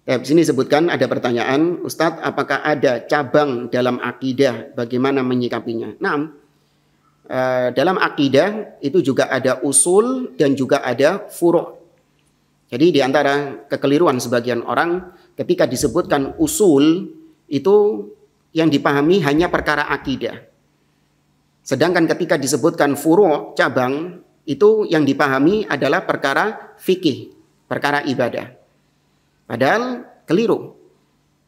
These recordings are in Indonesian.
Di sini disebutkan ada pertanyaan, Ustadz, apakah ada cabang dalam akidah? Bagaimana menyikapinya? Nah, dalam akidah itu juga ada usul dan juga ada furu'. Jadi di antara kekeliruan sebagian orang ketika disebutkan usul itu yang dipahami hanya perkara akidah. Sedangkan ketika disebutkan furu', cabang, itu yang dipahami adalah perkara fikih, perkara ibadah. Padahal keliru.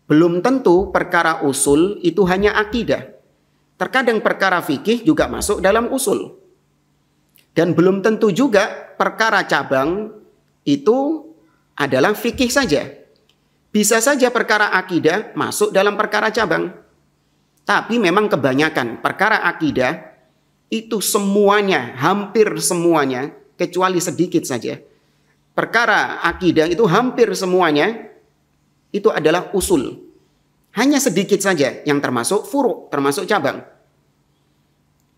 Belum tentu perkara usul itu hanya akidah. Terkadang perkara fikih juga masuk dalam usul. Dan belum tentu juga perkara cabang itu adalah fikih saja. Bisa saja perkara akidah masuk dalam perkara cabang. Tapi memang kebanyakan perkara akidah itu semuanya, hampir semuanya, kecuali sedikit saja. Perkara akidah itu hampir semuanya itu adalah usul. Hanya sedikit saja yang termasuk furu', termasuk cabang.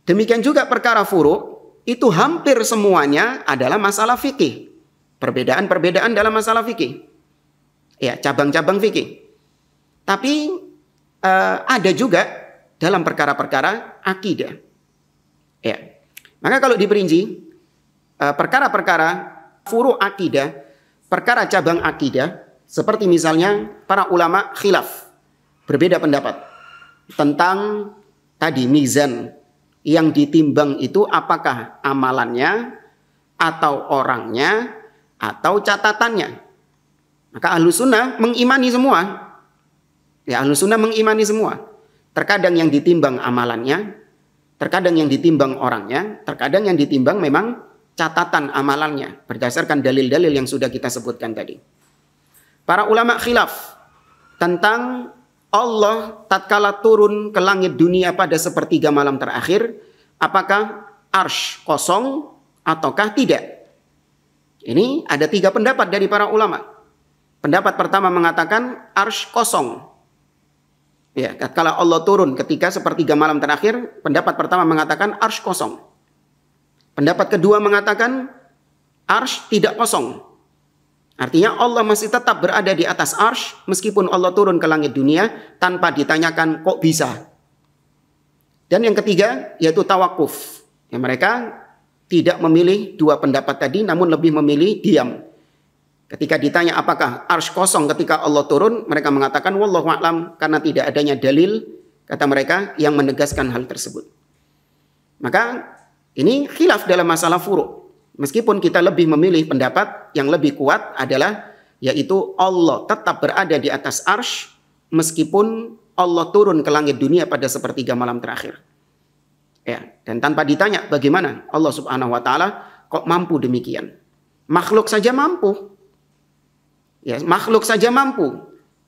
Demikian juga perkara furu' itu hampir semuanya adalah masalah fikih. Perbedaan-perbedaan dalam masalah fikih. Ya, cabang-cabang fikih. Tapi ada juga dalam perkara-perkara akidah. Ya. Maka kalau diperinci perkara-perkara furu' akidah, perkara cabang akidah, seperti misalnya para ulama khilaf, berbeda pendapat tentang tadi mizan yang ditimbang itu apakah amalannya atau orangnya atau catatannya. Maka ahlu sunnah mengimani semua. Ya, ahlu sunnah mengimani semua. Terkadang yang ditimbang amalannya, terkadang yang ditimbang orangnya, terkadang yang ditimbang memang catatan amalannya berdasarkan dalil-dalil yang sudah kita sebutkan tadi. Para ulama khilaf tentang Allah tatkala turun ke langit dunia pada sepertiga malam terakhir, apakah arsy kosong ataukah tidak? Ini ada 3 pendapat dari para ulama. Pendapat pertama mengatakan arsy kosong. Ya, tatkala Allah turun ketika sepertiga malam terakhir, pendapat pertama mengatakan arsy kosong. Pendapat kedua mengatakan arsy tidak kosong. Artinya Allah masih tetap berada di atas arsy meskipun Allah turun ke langit dunia tanpa ditanyakan kok bisa. Dan yang ketiga yaitu tawakuf. Ya, mereka tidak memilih 2 pendapat tadi namun lebih memilih diam. Ketika ditanya apakah arsy kosong ketika Allah turun, mereka mengatakan wallahu a'lam, karena tidak adanya dalil, kata mereka, yang menegaskan hal tersebut. Maka ini khilaf dalam masalah furu'. Meskipun kita lebih memilih pendapat yang lebih kuat adalah yaitu Allah tetap berada di atas arsy meskipun Allah turun ke langit dunia pada sepertiga malam terakhir. Ya, dan tanpa ditanya bagaimana Allah Subhanahu wa taala kok mampu demikian. Makhluk saja mampu. Ya, makhluk saja mampu.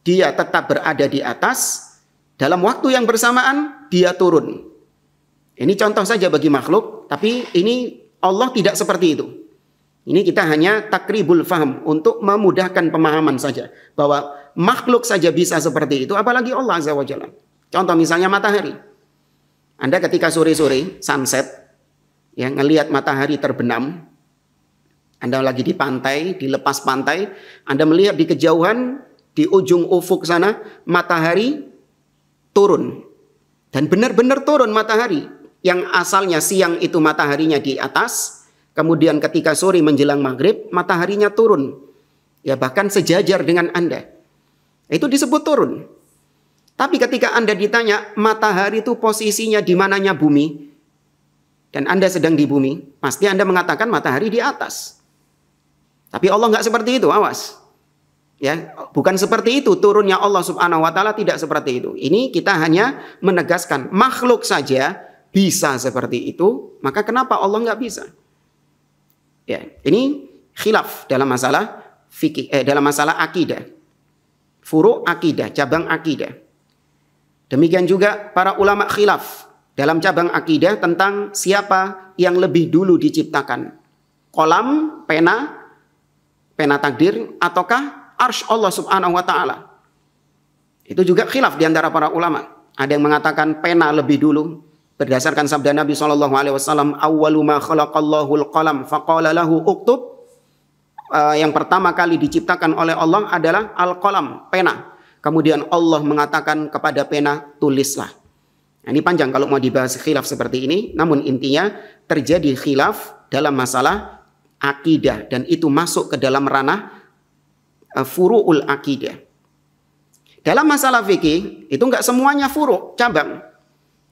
Dia tetap berada di atas, dalam waktu yang bersamaan dia turun. Ini contoh saja bagi makhluk, tapi ini Allah tidak seperti itu. Ini kita hanya takribul faham untuk memudahkan pemahaman saja. Bahwa makhluk saja bisa seperti itu, apalagi Allah Azza wa Jalla. Contoh misalnya matahari. Anda ketika sore-sore, sunset, ya, ngelihat matahari terbenam, Anda lagi di pantai, di lepas pantai, Anda melihat di kejauhan, di ujung ufuk sana, matahari turun. Dan benar-benar turun matahari. Yang asalnya siang itu mataharinya di atas, kemudian ketika sore menjelang maghrib, mataharinya turun. Ya, bahkan sejajar dengan Anda. Itu disebut turun. Tapi ketika Anda ditanya, matahari itu posisinya di mananya bumi, dan Anda sedang di bumi, pasti Anda mengatakan matahari di atas. Tapi Allah nggak seperti itu, awas. Ya, bukan seperti itu turunnya Allah Subhanahu wa taala, tidak seperti itu. Ini kita hanya menegaskan makhluk saja bisa seperti itu, maka kenapa Allah nggak bisa? Ya, ini khilaf dalam masalah fikih, dalam masalah akidah. Furu' akidah, cabang akidah. Demikian juga para ulama khilaf dalam cabang akidah tentang siapa yang lebih dulu diciptakan. Kolam, pena takdir, ataukah arsy Allah Subhanahu wa taala. Itu juga khilaf di antara para ulama. Ada yang mengatakan pena lebih dulu berdasarkan sabda Nabi SAW, awwalu ma khalaqallahu al-qalam faqala lahu uktub. yang pertama kali diciptakan oleh Allah adalah al-qalam, pena. Kemudian Allah mengatakan kepada pena, tulislah. Nah, ini panjang kalau mau dibahas khilaf seperti ini. Namun intinya terjadi khilaf dalam masalah akidah. Dan itu masuk ke dalam ranah furu'ul akidah. Dalam masalah fikih, itu enggak semuanya furu', cabang.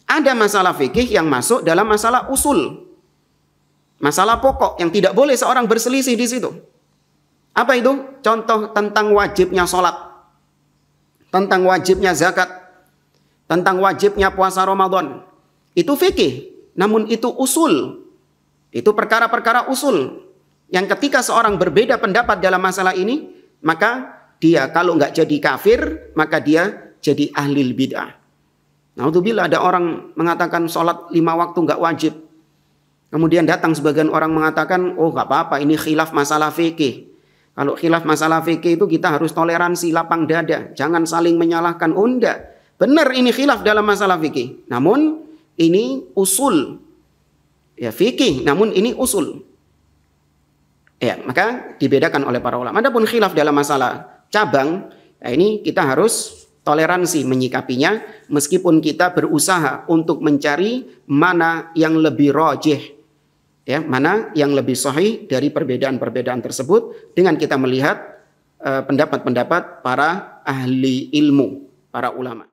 Ada masalah fikih yang masuk dalam masalah usul. Masalah pokok yang tidak boleh seorang berselisih di situ. Apa itu? Contoh tentang wajibnya sholat, tentang wajibnya zakat, tentang wajibnya puasa Ramadan. Itu fikih, namun itu usul. Itu perkara-perkara usul. Yang ketika seorang berbeda pendapat dalam masalah ini, maka dia kalau nggak jadi kafir, maka dia jadi ahli bid'ah. Naudzubillah, ada orang mengatakan sholat 5 waktu nggak wajib. Kemudian datang sebagian orang mengatakan, oh nggak apa-apa, ini khilaf masalah fikih. Kalau khilaf masalah fikih itu kita harus toleransi, lapang dada. Jangan saling menyalahkan. Oh enggak. Benar ini khilaf dalam masalah fikih. Namun ini usul. Ya fikih, namun ini usul. Ya, maka dibedakan oleh para ulama. Adapun khilaf dalam masalah cabang, ya ini kita harus toleransi menyikapinya. Meskipun kita berusaha untuk mencari mana yang lebih rajih. Ya, mana yang lebih sahih dari perbedaan-perbedaan tersebut dengan kita melihat pendapat-pendapat para ahli ilmu, para ulama.